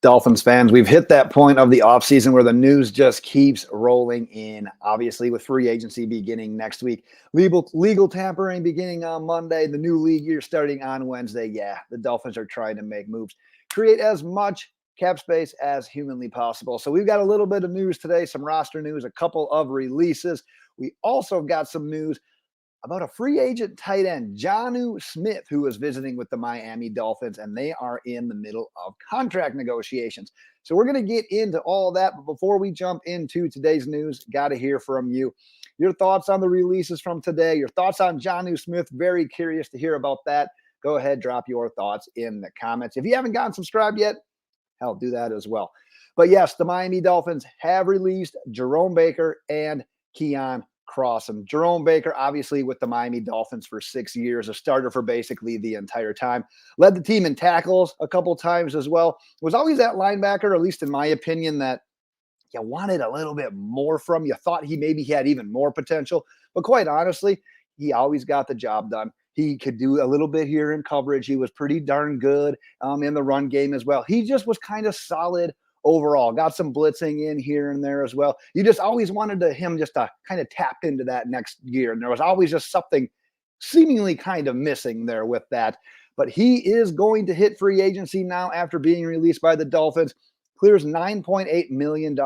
Dolphins fans, we've hit that point of the offseason where the news just keeps rolling in. Obviously, with free agency beginning next week, legal tampering beginning on Monday, the new league year starting on Wednesday. Yeah, the Dolphins are trying to make moves, create as much cap space as humanly possible. So we've got a little bit of news today, some roster news, a couple of releases. We also got some news about a free agent tight end, Jonnu Smith, who is visiting with the Miami Dolphins, and they are in the middle of contract negotiations. So we're going to get into all of that. But before we jump into today's news, got to hear from you. Your thoughts on the releases from today, your thoughts on Jonnu Smith. Very curious to hear about that. Go ahead, drop your thoughts in the comments. If you haven't gotten subscribed yet, hell, do that as well. But yes, the Miami Dolphins have released Jerome Baker and Keion Crossen. Jerome Baker, obviously with the Miami Dolphins for 6 years, a starter for basically the entire time. Led the team in tackles a couple times as well. Was always that linebacker, at least in my opinion, that you wanted a little bit more from. You thought he maybe had even more potential. But quite honestly, he always got the job done. He could do a little bit here in coverage. He was pretty darn good in the run game as well. He just was kind of solid overall. Got some blitzing in here and there as well. You just always wanted him just to kind of tap into that next gear. And there was always just something seemingly kind of missing there with that. But he is going to hit free agency now after being released by the Dolphins. Clears $9.8 million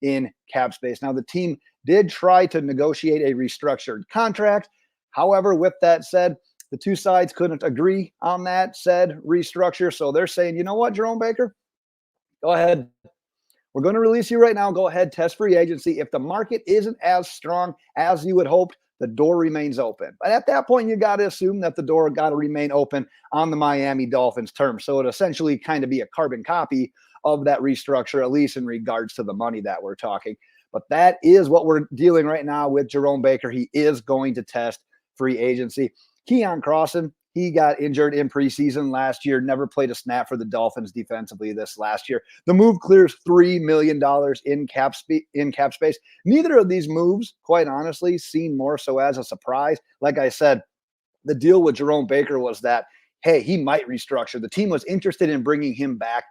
in cap space. Now, the team did try to negotiate a restructured contract. However, with that said, the two sides couldn't agree on that said restructure. So they're saying, you know what, Jerome Baker? Go ahead. We're going to release you right now. Go ahead, test free agency. If the market isn't as strong as you would hope, the door remains open. But at that point, you got to assume that the door got to remain open on the Miami Dolphins terms. So it essentially kind of be a carbon copy of that restructure, at least in regards to the money that we're talking. But that is what we're dealing right now with Jerome Baker. He is going to test free agency. Keion Crossen, he got injured in preseason last year, never played a snap for the Dolphins defensively this last year. The move clears $3 million in cap space. Neither of these moves, quite honestly, seem more so as a surprise. Like I said, the deal with Jerome Baker was that, hey, he might restructure. The team was interested in bringing him back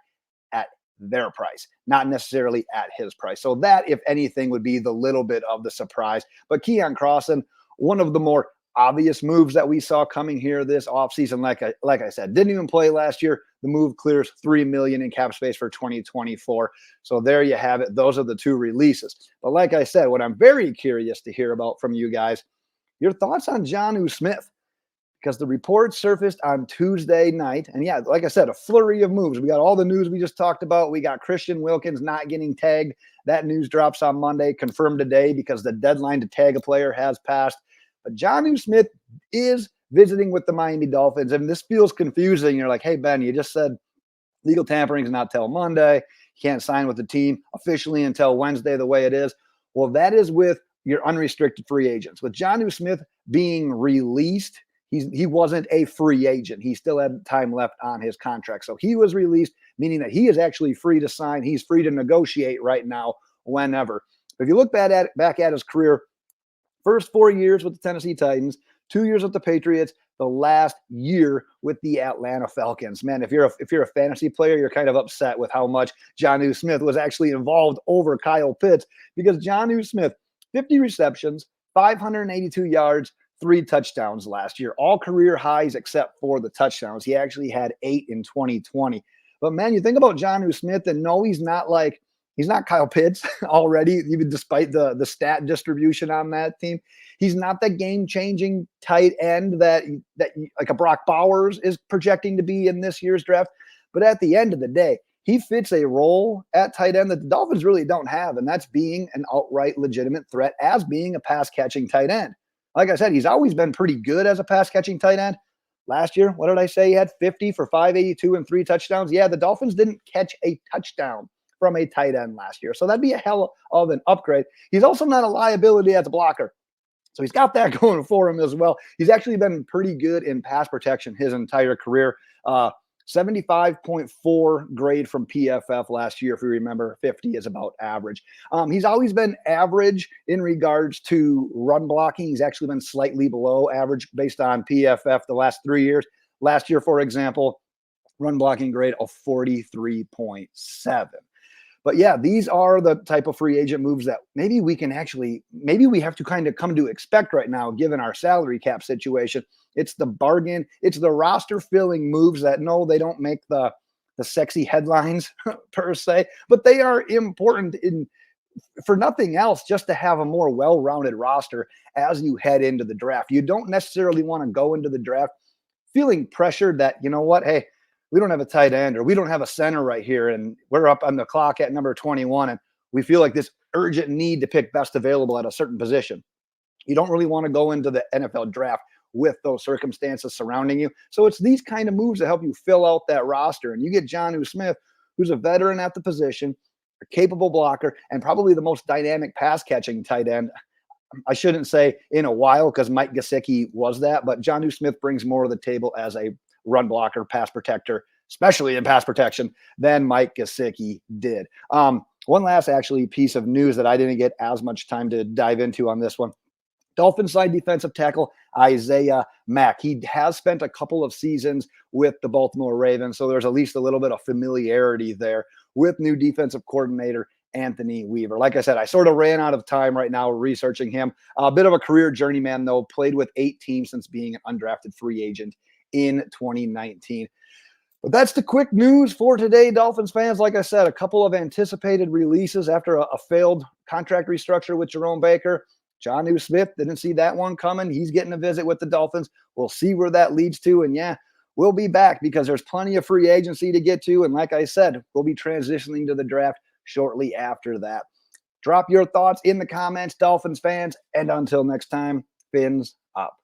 at their price, not necessarily at his price. So that, if anything, would be the little bit of the surprise. But Keion Crossen, one of the more obvious moves that we saw coming here this offseason, like I said, didn't even play last year. The move clears $3 million in cap space for 2024. So there you have it. Those are the two releases. But like I said, what I'm very curious to hear about from you guys, your thoughts on Jonnu Smith, because the report surfaced on Tuesday night. And yeah, like I said, a flurry of moves. We got all the news we just talked about. We got Christian Wilkins not getting tagged. That news drops on Monday, confirmed today because the deadline to tag a player has passed. But Jonnu Smith is visiting with the Miami Dolphins, and this feels confusing. You're like, hey, Ben, you just said legal tampering is not till Monday. You can't sign with the team officially until Wednesday the way it is. Well, that is with your unrestricted free agents. With Jonnu Smith being released, he wasn't a free agent. He still had time left on his contract. So he was released, meaning that he is actually free to sign. He's free to negotiate right now whenever. If you look back at his career, first 4 years with the Tennessee Titans, 2 years with the Patriots, the last year with the Atlanta Falcons. Man, if you're a fantasy player, you're kind of upset with how much Jonnu Smith was actually involved over Kyle Pitts, because Jonnu Smith, 50 receptions, 582 yards, 3 touchdowns last year, all career highs except for the touchdowns. He actually had 8 in 2020. But man, you think about Jonnu Smith, and no, he's not Kyle Pitts already, even despite the stat distribution on that team. He's not the game-changing tight end that like a Brock Bowers is projecting to be in this year's draft. But at the end of the day, he fits a role at tight end that the Dolphins really don't have, and that's being an outright legitimate threat as being a pass-catching tight end. Like I said, he's always been pretty good as a pass-catching tight end. Last year, what did I say? He had 50 for 582 and 3 touchdowns. Yeah, the Dolphins didn't catch a touchdown from a tight end last year. So that'd be a hell of an upgrade. He's also not a liability as a blocker. So he's got that going for him as well. He's actually been pretty good in pass protection his entire career. 75.4 grade from PFF last year. If you remember, 50 is about average. He's always been average in regards to run blocking. He's actually been slightly below average based on PFF the last 3 years. Last year, for example, run blocking grade of 43.7. But yeah, these are the type of free agent moves that maybe we have to kind of come to expect right now, given our salary cap situation. It's the bargain, it's the roster filling moves that no, they don't make the sexy headlines per se, but they are important in for nothing else, just to have a more well-rounded roster as you head into the draft. You don't necessarily want to go into the draft feeling pressured that, you know what, hey, we don't have a tight end or we don't have a center right here, and we're up on the clock at number 21, and we feel like this urgent need to pick best available at a certain position. You don't really want to go into the NFL draft with those circumstances surrounding you. So it's these kind of moves that help you fill out that roster. And you get Jonnu Smith, who's a veteran at the position, a capable blocker, and probably the most dynamic pass catching tight end. I shouldn't say in a while, because Mike Gesicki was that, but Jonnu Smith brings more to the table as a run blocker, pass protector, especially in pass protection, than Mike Gesicki did. One last actually piece of news that I didn't get as much time to dive into on this one. Dolphins side defensive tackle Isaiah Mack. He has spent a couple of seasons with the Baltimore Ravens, so there's at least a little bit of familiarity there with new defensive coordinator Anthony Weaver. Like I said, I sort of ran out of time right now researching him. A bit of a career journeyman, though, played with 8 teams since being an undrafted free agent in 2019. But that's the quick news for today, Dolphins fans. Like I said, a couple of anticipated releases after a failed contract restructure with Jerome Baker. Jonnu Smith, didn't see that one coming. He's getting a visit with the Dolphins. We'll see where that leads to. And yeah, we'll be back because there's plenty of free agency to get to. And like I said, we'll be transitioning to the draft shortly after that. Drop your thoughts in the comments, Dolphins fans. And until next time, fins up.